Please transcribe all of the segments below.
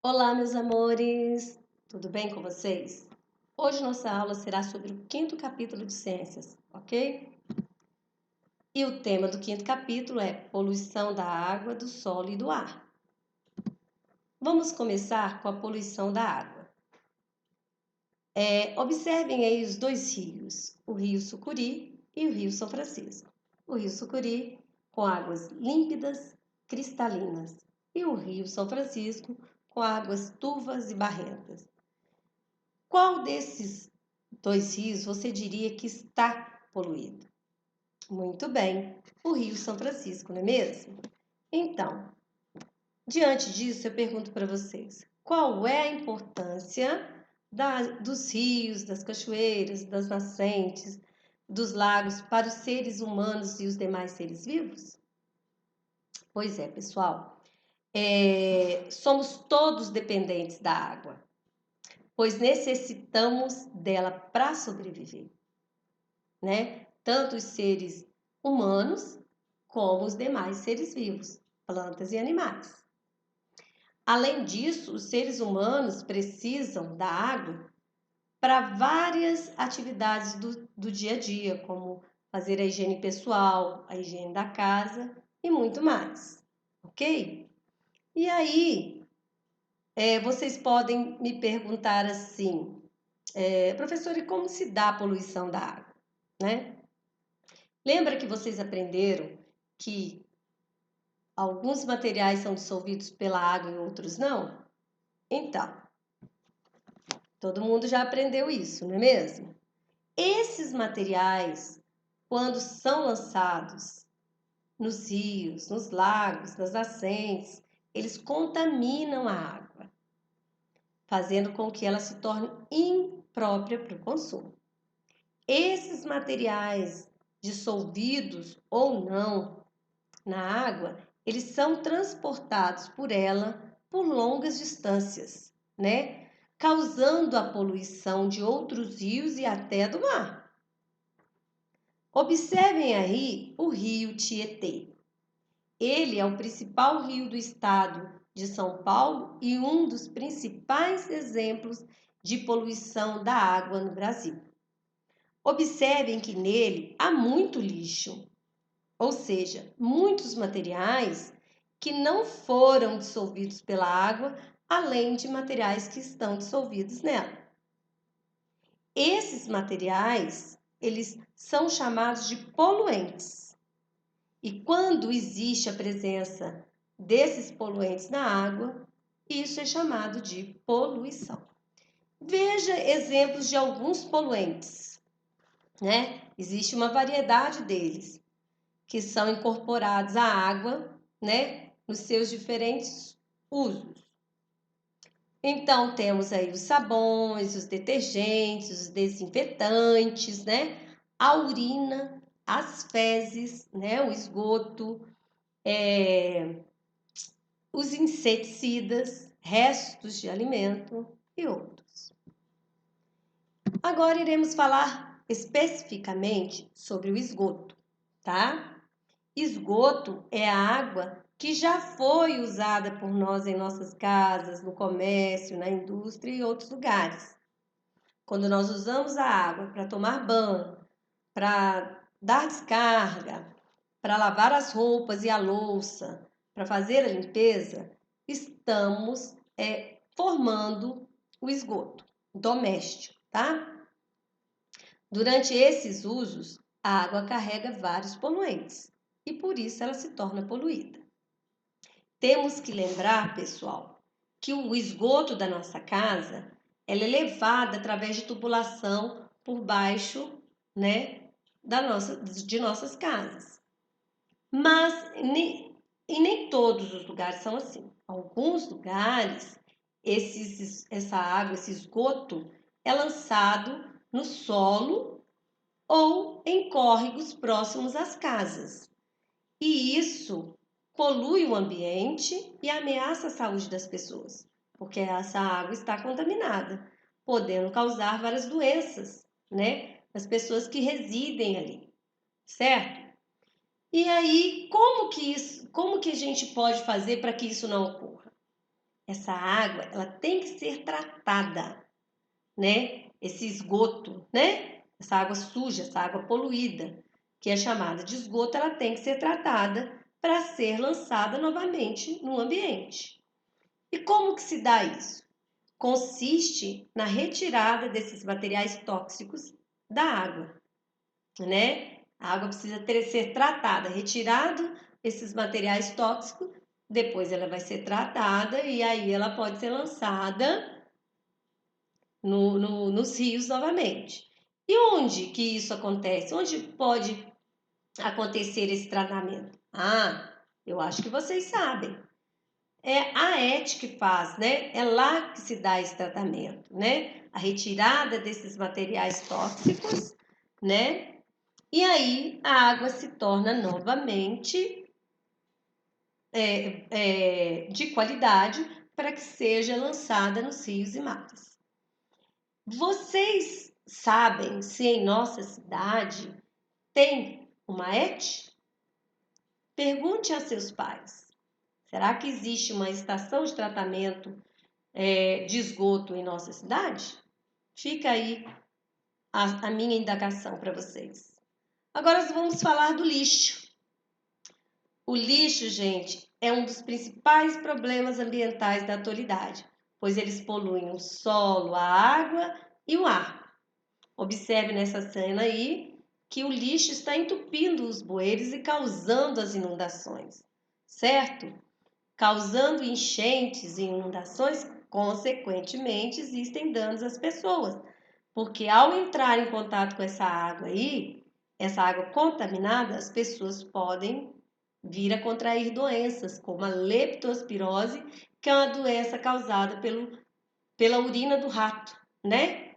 Olá, meus amores! Tudo bem com vocês? Hoje nossa aula será sobre o quinto capítulo de Ciências, ok? E o tema do quinto capítulo é poluição da água, do solo e do ar. Vamos começar com a poluição da água. Observem aí os dois rios, o Rio Sucuri e o Rio São Francisco. O Rio Sucuri com águas límpidas, cristalinas, e o Rio São Francisco com águas turvas e barrentas. Qual desses dois rios você diria que está poluído? Muito bem, o Rio São Francisco, não é mesmo? Então, diante disso, eu pergunto para vocês: qual é a importância dos rios, das cachoeiras, das nascentes, dos lagos para os seres humanos e os demais seres vivos? Pois é, pessoal, somos todos dependentes da água, pois necessitamos dela para sobreviver, né? Tanto os seres humanos como os demais seres vivos, plantas e animais. Além disso, os seres humanos precisam da água para várias atividades do dia a dia, como fazer a higiene pessoal, a higiene da casa e muito mais, ok? E aí, vocês podem me perguntar assim, professora, e como se dá a poluição da água, né? Lembra que vocês aprenderam que alguns materiais são dissolvidos pela água e outros não? Então, todo mundo já aprendeu isso, não é mesmo? Esses materiais, quando são lançados nos rios, nos lagos, nas nascentes, eles contaminam a água, fazendo com que ela se torne imprópria para o consumo. Esses materiais dissolvidos ou não na água, eles são transportados por ela por longas distâncias, né? Causando a poluição de outros rios e até do mar. Observem aí o rio Tietê. Ele é o principal rio do estado de São Paulo e um dos principais exemplos de poluição da água no Brasil. Observem que nele há muito lixo, ou seja, muitos materiais que não foram dissolvidos pela água, além de materiais que estão dissolvidos nela. Esses materiais, eles são chamados de poluentes. E quando existe a presença desses poluentes na água, isso é chamado de poluição. Veja exemplos de alguns poluentes, né? Existe uma variedade deles que são incorporados à água, né, nos seus diferentes usos. Então, temos aí os sabões, os detergentes, os desinfetantes, né, a urina, as fezes, né, o esgoto, os inseticidas, restos de alimento e outros. Agora iremos falar especificamente sobre o esgoto, tá? Esgoto é a água que já foi usada por nós em nossas casas, no comércio, na indústria e outros lugares. Quando nós usamos a água para tomar banho, para dar descarga, para lavar as roupas e a louça, para fazer a limpeza, estamos formando o esgoto doméstico, tá? Durante esses usos, a água carrega vários poluentes e por isso ela se torna poluída. Temos que lembrar, pessoal, que o esgoto da nossa casa ela é levado através de tubulação por baixo, né, de nossas casas. Mas nem todos os lugares são assim. Alguns lugares, essa água, esse esgoto, é lançado no solo ou em córregos próximos às casas. E isso polui o ambiente e ameaça a saúde das pessoas, porque essa água está contaminada, podendo causar várias doenças, né, nas pessoas que residem ali, certo? E aí, como que a gente pode fazer para que isso não ocorra? essa água, ela tem que ser tratada, né? Esse esgoto, né? Essa água suja, essa água poluída, que é chamada de esgoto, ela tem que ser tratada para ser lançada novamente no ambiente. E como que se dá isso? Consiste na retirada desses materiais tóxicos da água, né? A água precisa ser tratada, retirado esses materiais tóxicos, depois ela vai ser tratada e aí ela pode ser lançada nos rios novamente. E onde que isso acontece? Onde pode acontecer esse tratamento? Ah, eu acho que vocês sabem. É a ET que faz, né? É lá que se dá esse tratamento, né? A retirada desses materiais tóxicos, né? E aí a água se torna novamente de qualidade para que seja lançada nos rios e mares. Vocês sabem se em nossa cidade tem uma ET? Pergunte a seus pais. Será que existe uma estação de tratamento de esgoto em nossa cidade? Fica aí a minha indagação para vocês. Agora vamos falar do lixo. O lixo, gente, é um dos principais problemas ambientais da atualidade, pois eles poluem o solo, a água e o ar. Observe nessa cena aí que o lixo está entupindo os bueiros e causando as inundações, certo? Causando enchentes e inundações, consequentemente, existem danos às pessoas, porque ao entrar em contato com essa água aí, essa água contaminada, as pessoas podem vir a contrair doenças como a leptospirose, que é uma doença causada pela urina do rato, né?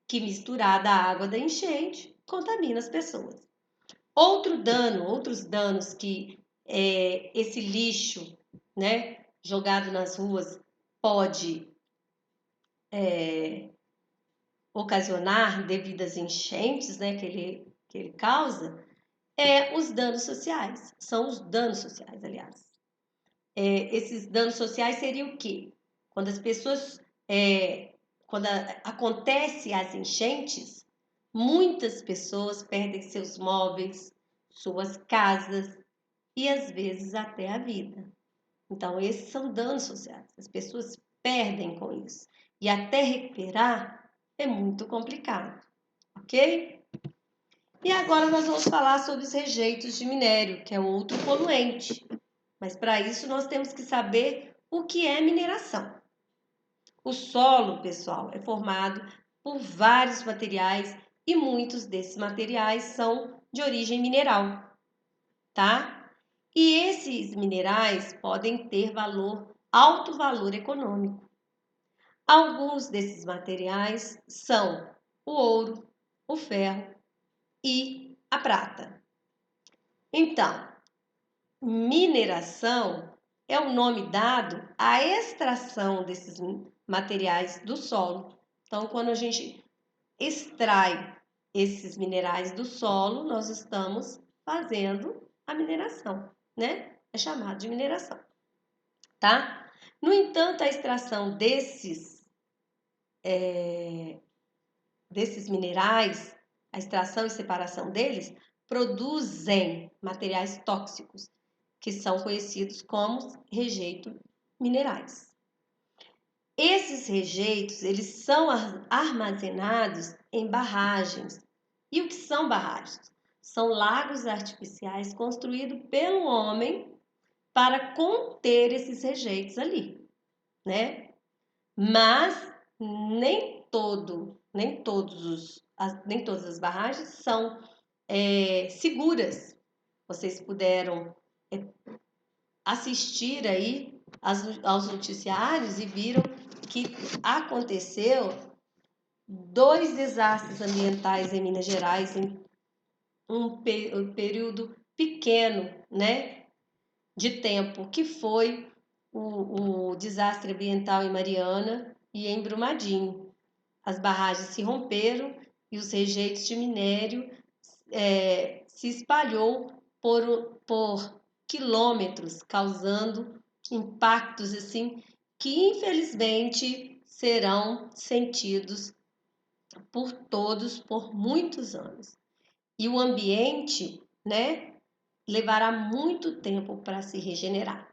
Que misturada à água da enchente contamina as pessoas. Outros danos que esse lixo, né, jogado nas ruas pode ocasionar devido às enchentes, né, que ele causa, os danos sociais. São os danos sociais, aliás. Esses danos sociais seriam o quê? Quando as pessoas, quando acontece as enchentes, muitas pessoas perdem seus móveis, suas casas e às vezes até a vida. Então, esses são danos sociais. As pessoas perdem com isso. E até recuperar é muito complicado, ok? E agora nós vamos falar sobre os rejeitos de minério, que é outro poluente. Mas para isso nós temos que saber o que é mineração. O solo, pessoal, é formado por vários materiais e muitos desses materiais são de origem mineral, tá? E esses minerais podem ter alto valor econômico. Alguns desses materiais são o ouro, o ferro e a prata. Então, mineração é o nome dado à extração desses materiais do solo. Então, quando a gente extrai esses minerais do solo, nós estamos fazendo a mineração, né? É chamado de mineração, tá? No entanto, a extração desses minerais, a extração e separação deles, produzem materiais tóxicos, que são conhecidos como rejeitos minerais. Esses rejeitos, eles são armazenados em barragens. E o que são barragens? São lagos artificiais construídos pelo homem para conter esses rejeitos ali, né? Mas nem todas as barragens são seguras. Vocês puderam assistir aí aos noticiários e viram que aconteceu 2 desastres ambientais em Minas Gerais em um período pequeno, né, de tempo, que foi o desastre ambiental em Mariana e em Brumadinho. As barragens se romperam e os rejeitos de minério se espalhou por quilômetros, causando impactos assim que infelizmente serão sentidos por todos por muitos anos. E o ambiente, né, levará muito tempo para se regenerar.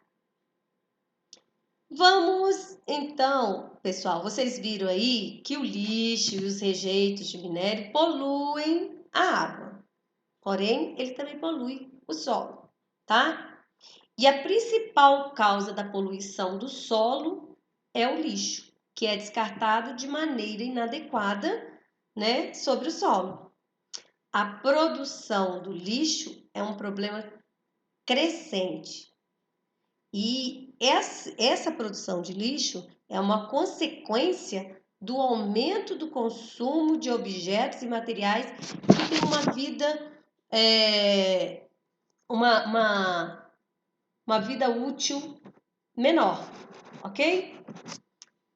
Vamos então, pessoal, vocês viram aí que o lixo e os rejeitos de minério poluem a água. Porém, ele também polui o solo, tá? E a principal causa da poluição do solo é o lixo, que é descartado de maneira inadequada, né, sobre o solo. A produção do lixo é um problema crescente. E essa produção de lixo é uma consequência do aumento do consumo de objetos e materiais que têm uma vida, uma vida útil menor, ok?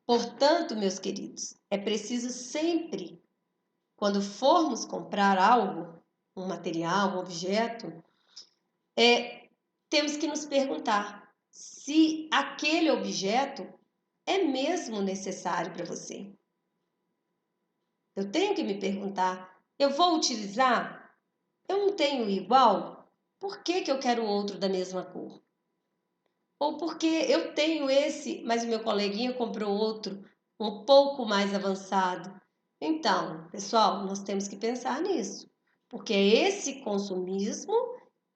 Portanto, meus queridos, é preciso sempre, quando formos comprar algo, um material, um objeto, temos que nos perguntar se aquele objeto é mesmo necessário para você. Eu tenho que me perguntar, eu vou utilizar? Eu não tenho igual? Por que eu quero outro da mesma cor? Ou porque eu tenho esse, mas o meu coleguinha comprou outro um pouco mais avançado? Então, pessoal, nós temos que pensar nisso, porque é esse consumismo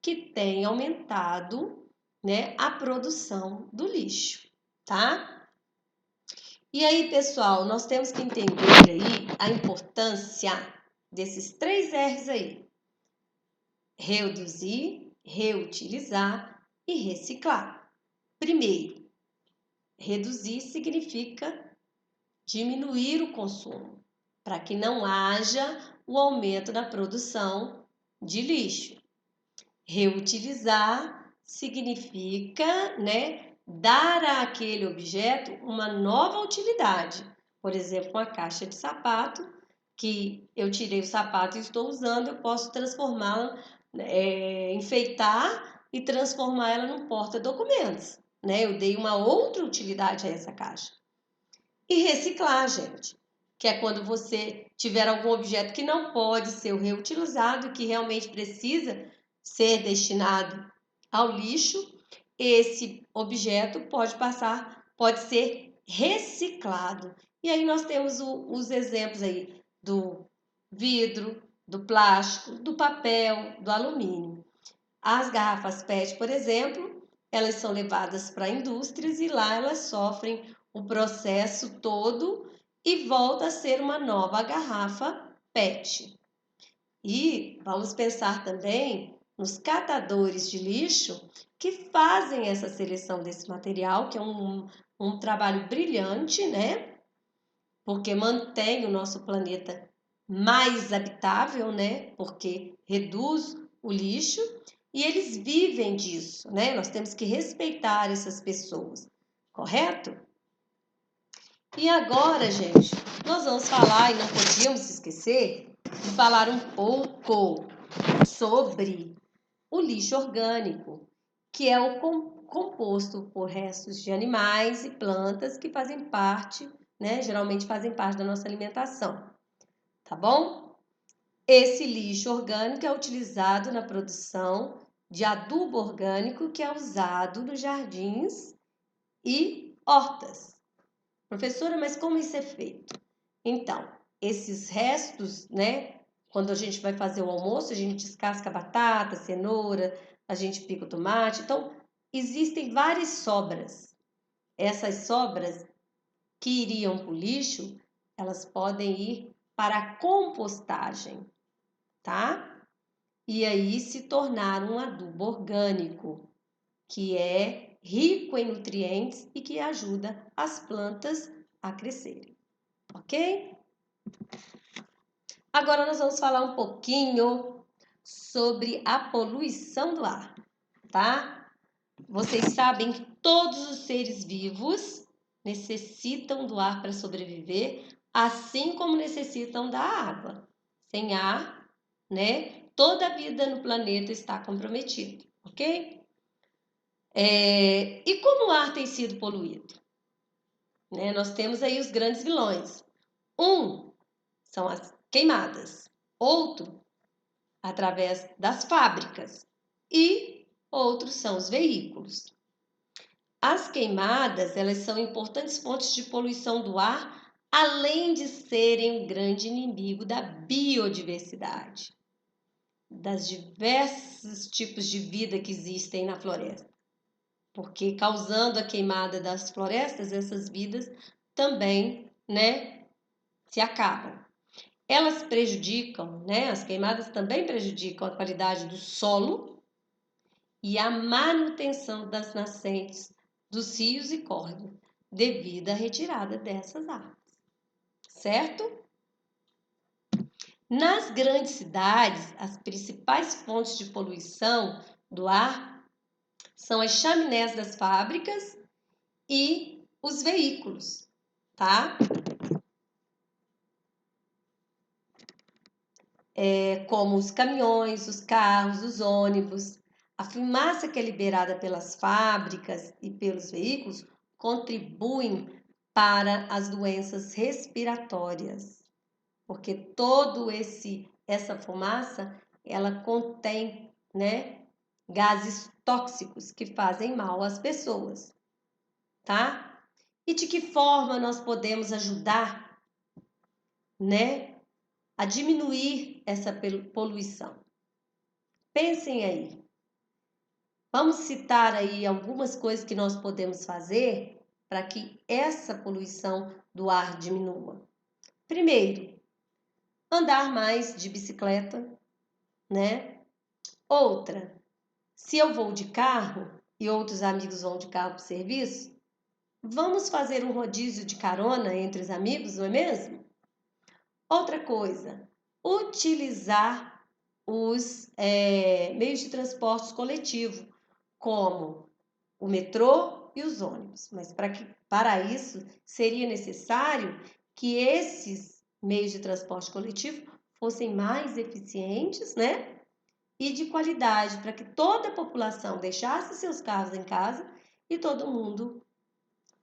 que tem aumentado, né, a produção do lixo, tá? E aí, pessoal, nós temos que entender aí a importância desses 3 R's aí: reduzir, reutilizar e reciclar. Primeiro, reduzir significa diminuir o consumo, para que não haja o aumento da produção de lixo. Reutilizar significa, né, dar àquele objeto uma nova utilidade. Por exemplo, uma caixa de sapato, que eu tirei o sapato e estou usando, eu posso transformá-la, enfeitar e transformar ela num porta-documentos, né? Eu dei uma outra utilidade a essa caixa. E reciclar, gente, que é quando você tiver algum objeto que não pode ser reutilizado, que realmente precisa ser destinado ao lixo, esse objeto pode ser reciclado. E aí nós temos os exemplos aí do vidro, do plástico, do papel, do alumínio. As garrafas PET, por exemplo, elas são levadas para indústrias e lá elas sofrem o processo todo e volta a ser uma nova garrafa PET. E vamos pensar também nos catadores de lixo que fazem essa seleção desse material, que é um trabalho brilhante, né? Porque mantém o nosso planeta mais habitável, né? Porque reduz o lixo e eles vivem disso, né? Nós temos que respeitar essas pessoas, correto? E agora, gente, nós vamos falar, e não podíamos esquecer, de falar um pouco sobre o lixo orgânico, que é o composto por restos de animais e plantas que fazem parte, né, geralmente fazem parte da nossa alimentação, tá bom? Esse lixo orgânico é utilizado na produção de adubo orgânico que é usado nos jardins e hortas. Professora, mas como isso é feito? Então, esses restos, né? Quando a gente vai fazer o almoço, a gente descasca a batata, a cenoura, a gente pica o tomate. Então, existem várias sobras. Essas sobras que iriam para o lixo, elas podem ir para a compostagem, tá? E aí se tornar um adubo orgânico, que é rico em nutrientes e que ajuda as plantas a crescerem, ok? Agora nós vamos falar um pouquinho sobre a poluição do ar, tá? Vocês sabem que todos os seres vivos necessitam do ar para sobreviver, assim como necessitam da água. Sem ar, né? Toda a vida no planeta está comprometida, ok? E como o ar tem sido poluído? né? Nós temos aí os grandes vilões. Um são as queimadas, outro através das fábricas e outros são os veículos. As queimadas, elas são importantes fontes de poluição do ar, além de serem um grande inimigo da biodiversidade, das diversos tipos de vida que existem na floresta. Porque causando a queimada das florestas, essas vidas também, né, se acabam. Elas prejudicam, né, as queimadas também prejudicam a qualidade do solo e a manutenção das nascentes dos rios e córregos, devido à retirada dessas árvores, certo? Nas grandes cidades, as principais fontes de poluição do ar são as chaminés das fábricas e os veículos, tá? Como os caminhões, os carros, os ônibus. A fumaça que é liberada pelas fábricas e pelos veículos contribuem para as doenças respiratórias, porque essa fumaça, ela contém, né, gases tóxicos que fazem mal às pessoas, tá? E de que forma nós podemos ajudar, né, a diminuir essa poluição? Pensem aí. Vamos citar aí algumas coisas que nós podemos fazer para que essa poluição do ar diminua. Primeiro, andar mais de bicicleta, né? Outra, se eu vou de carro e outros amigos vão de carro para o serviço, vamos fazer um rodízio de carona entre os amigos, não é mesmo? Outra coisa, utilizar os meios de transporte coletivo, como o metrô e os ônibus. Mas para isso seria necessário que esses meios de transporte coletivo fossem mais eficientes, né? E de qualidade, para que toda a população deixasse seus carros em casa e todo mundo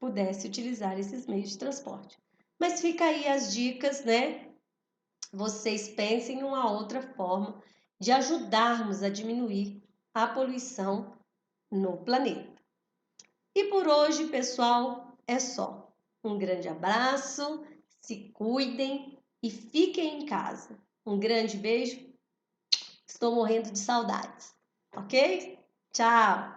pudesse utilizar esses meios de transporte. Mas fica aí as dicas, né? Vocês pensem em uma outra forma de ajudarmos a diminuir a poluição no planeta. E por hoje, pessoal, é só. Um grande abraço, se cuidem e fiquem em casa. Um grande beijo. Estou morrendo de saudades, ok? Tchau!